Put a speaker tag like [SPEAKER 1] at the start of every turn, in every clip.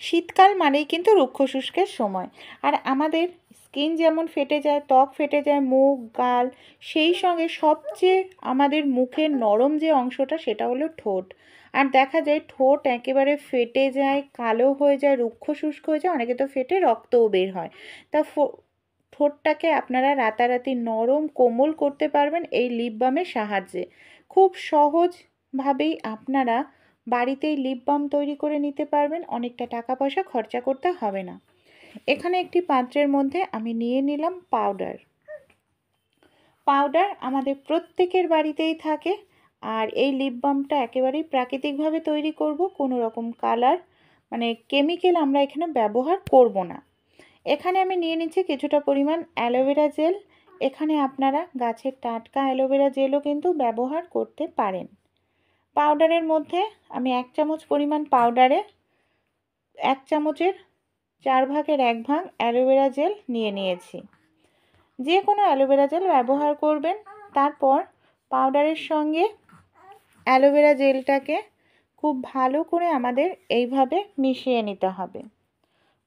[SPEAKER 1] শীতকাল মানেই কিন্তু রুক্ষ শুষ্কের সময়। আর আমাদের স্কিন যেমন ফেটে যায়, ত্বক ফেটে যায়, মুখ, গাল, সেই সঙ্গে সবচেয়ে আমাদের মুখের নরম যে অংশটা সেটা হলো ঠোঁট। আর দেখা যায় ঠোঁট একেবারে ফেটে যায়, কালো হয়ে যায়, রুক্ষ শুষ্ক হয়ে যায়, অনেকে তো ফেটে রক্তও বের হয়। তা ঠোঁটটাকে আপনারা রাতারাতি নরম কোমল করতে পারবেন এই লিপ বামের সাহায্যে। খুব সহজভাবেই আপনারা বাড়িতেই লিপ বাম তৈরি করে নিতে পারবেন, অনেকটা টাকা পয়সা খরচা করতে হবে না। এখানে একটি পাত্রের মধ্যে আমি নিয়ে নিলাম পাউডার। পাউডার আমাদের প্রত্যেকের বাড়িতেই থাকে। আর এই লিপ বামটা একেবারেই প্রাকৃতিকভাবে তৈরি করব, কোনো রকম কালার মানে কেমিক্যাল আমরা এখানে ব্যবহার করব না। এখানে আমি নিয়ে নিচ্ছি কিছুটা পরিমাণ অ্যালোভেরা জেল। এখানে আপনারা গাছের টাটকা অ্যালোভেরা জেলও কিন্তু ব্যবহার করতে পারেন। পাউডারের মধ্যে আমি 1 চামচ পরিমাণ পাউডারে 1 চামচের 4 ভাগের 1 ভাগ অ্যালোভেরা জেল নিয়ে নিয়েছি। যে কোনো অ্যালোভেরা জেল ব্যবহার করবেন। তারপর পাউডারের সঙ্গে অ্যালোভেরা জেলটাকে খুব ভালো করে আমাদের এইভাবে মিশিয়ে নিতে হবে।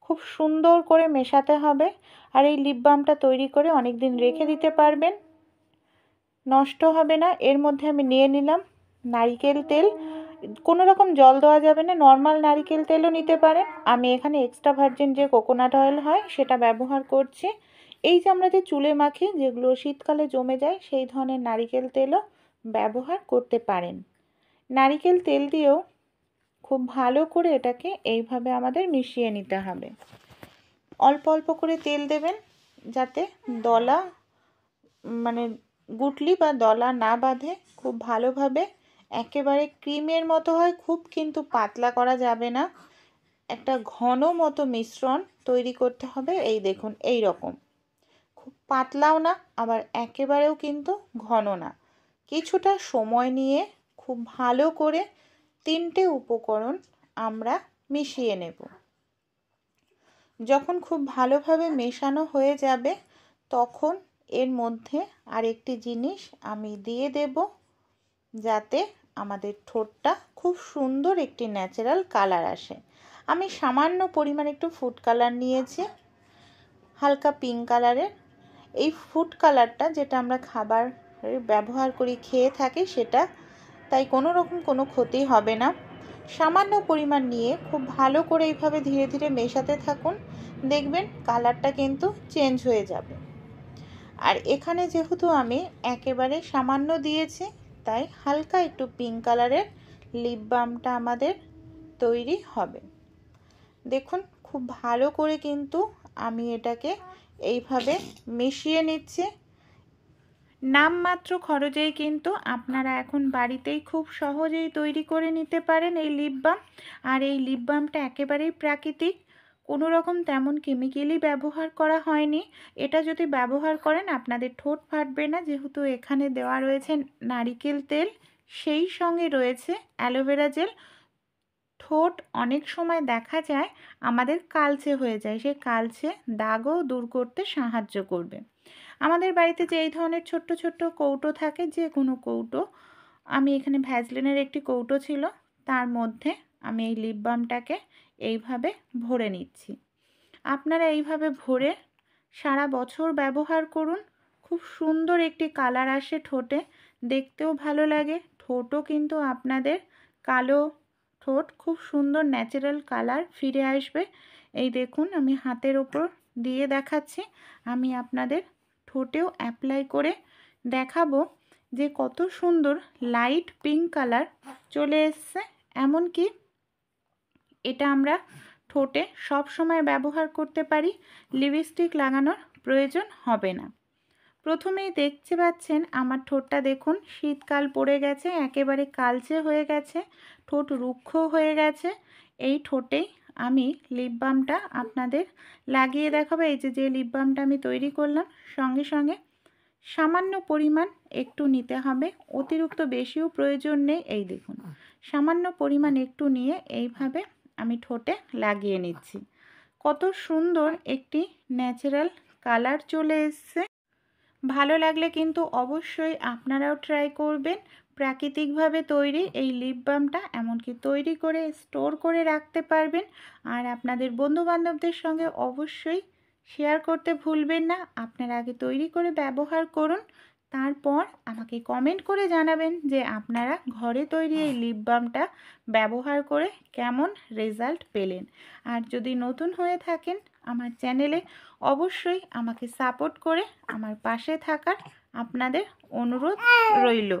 [SPEAKER 1] খুব সুন্দর করে মেশাতে হবে। আর এই লিপ বামটা তৈরি করে অনেক দিন রেখে দিতে পারবেন, নষ্ট হবে না। এর মধ্যে আমি নিয়ে নিলাম নারকেল তেল। কোনো রকম জল দেওয়া যাবে না, নর্মাল নারকেল তেলও নিতে পারেন। আমি এখানে এক্সট্রা ভার্জিন যে কোকোনাট অয়েল হয় সেটা ব্যবহার করছি। এই যে আমরা যে চুলে মাখি, যেগুলো শীতকালে জমে যায়, সেই ধরনের নারকেল তেলও ব্যবহার করতে পারেন। নারকেল তেল দিয়েও খুব ভালো করে এটাকে এইভাবে আমাদের মিশিয়ে নিতে হবে। অল্প অল্প করে তেল দেবেন যাতে দলা মানে গুটলি বা দলা না বাঁধে। খুব ভালোভাবে একেবারে ক্রিমের মতো হয়, খুব কিন্তু পাতলা করা যাবে না। একটা ঘন মতো মিশ্রণ তৈরি করতে হবে। এই দেখুন, এই রকম, খুব পাতলাও না আবার একেবারেও কিন্তু ঘন না। কিছুটা সময় নিয়ে খুব ভালো করে 3টে উপকরণ আমরা মিশিয়ে নেব। যখন খুব ভালোভাবে মেশানো হয়ে যাবে তখন এর মধ্যে আরেকটি জিনিস আমি দিয়ে দেব, যাতে আমাদের ঠোঁটটা খুব সুন্দর একটি ন্যাচারাল কালার আসে। আমি সামান্য পরিমাণ একটু ফুড কালার নিয়েছি, হালকা পিঙ্ক কালারের। এই ফুড কালারটা যেটা আমরা খাবার ব্যবহার করি, খেয়ে থাকি সেটা, তাই কোনো রকম কোনো ক্ষতি হবে না। সামান্য পরিমাণ নিয়ে খুব ভালো করে এইভাবে ধীরে ধীরে মেশাতে থাকুন, দেখবেন কালারটা কিন্তু চেঞ্জ হয়ে যাবে। আর এখানে যেহেতু আমি একেবারে সামান্য দিয়েছি, তাই হালকা একটু পিঙ্ক কালারের লিপ বামটা আমাদের তৈরি হবে। দেখুন খুব ভালো করে কিন্তু আমি এটাকে এইভাবে মিশিয়ে নিচ্ছি। নামমাত্র খরচেই কিন্তু আপনারা এখন বাড়িতেই খুব সহজেই তৈরি করে নিতে পারেন এই লিপ বাম। আর এই লিপ বামটা একেবারেই প্রাকৃতিক, কোনো রকম তেমন কেমিক্যালই ব্যবহার করা হয়নি। এটা যদি ব্যবহার করেন আপনাদের ঠোঁট ফাটবে না, যেহেতু এখানে দেওয়া রয়েছে নারকেল তেল, সেই সঙ্গে রয়েছে অ্যালোভেরা জেল। ঠোঁট অনেক সময় দেখা যায় আমাদের কালচে হয়ে যায়, সেই কালচে দাগও দূর করতে সাহায্য করবে। আমাদের বাড়িতে যে এই ধরনের ছোট্ট ছোট্ট কৌটো থাকে, যে কোনো কৌটো, আমি এখানে ভ্যাসলিনের একটি কৌটো ছিল, তার মধ্যে আমি এই লিপ বামটাকে এইভাবে ভরে নিচ্ছি। আপনারা এইভাবে ভরে সারা বছর ব্যবহার করুন। খুব সুন্দর একটি কালার আসে ঠোঁটে, দেখতেও ভালো লাগে। ঠোঁটও কিন্তু আপনাদের কালো ঠোঁট খুব সুন্দর ন্যাচারাল কালার ফিরে আসবে। এই দেখুন আমি হাতের ওপর দিয়ে দেখাচ্ছি, আমি আপনাদের ঠোঁটেও অ্যাপ্লাই করে দেখাবো যে কত সুন্দর লাইট পিঙ্ক কালার চলে এসছে। এমনকি এটা আমরা ঠোঁটে সব সময় ব্যবহার করতে পারি, লিপস্টিক লাগানোর প্রয়োজন হবে না। প্রথমেই দেখতে পাচ্ছেন আমার ঠোঁটটা, দেখুন শীতকাল পড়ে গেছে, একেবারে কালচে হয়ে গেছে, ঠোঁট রুক্ষ হয়ে গেছে। এই ঠোঁটেই আমি লিপ বামটা আপনাদের লাগিয়ে দেখাবো। এই যে লিপ বামটা আমি তৈরি করলাম, সঙ্গে সঙ্গে সামান্য পরিমাণ একটু নিতে হবে, অতিরিক্ত বেশিও প্রয়োজন নেই। এই দেখুন সামান্য পরিমাণ একটু নিয়ে এইভাবে আমি ঠোঁটে লাগিয়ে নিচ্ছি। কত সুন্দর একটি ন্যাচারাল কালার চলে এসছে। ভালো লাগলে কিন্তু অবশ্যই আপনারাও ট্রাই করবেন। প্রাকৃতিকভাবে তৈরি এই লিপ বামটা এমনকি তৈরি করে স্টোর করে রাখতে পারবেন। আর আপনাদের বন্ধুবান্ধবদের সঙ্গে অবশ্যই শেয়ার করতে ভুলবেন না। আপনারা আগে তৈরি করে ব্যবহার করুন, তারপর আমাকে কমেন্ট করে জানাবেন যে আপনারা ঘরে তৈরি এই লিপ বামটা ব্যবহার করে কেমন রেজাল্ট পেলেন। আর যদি নতুন হয়ে থাকেন আমার চ্যানেলে, অবশ্যই আমাকে সাপোর্ট করে আমার পাশে থাকার আপনাদের অনুরোধ রইল।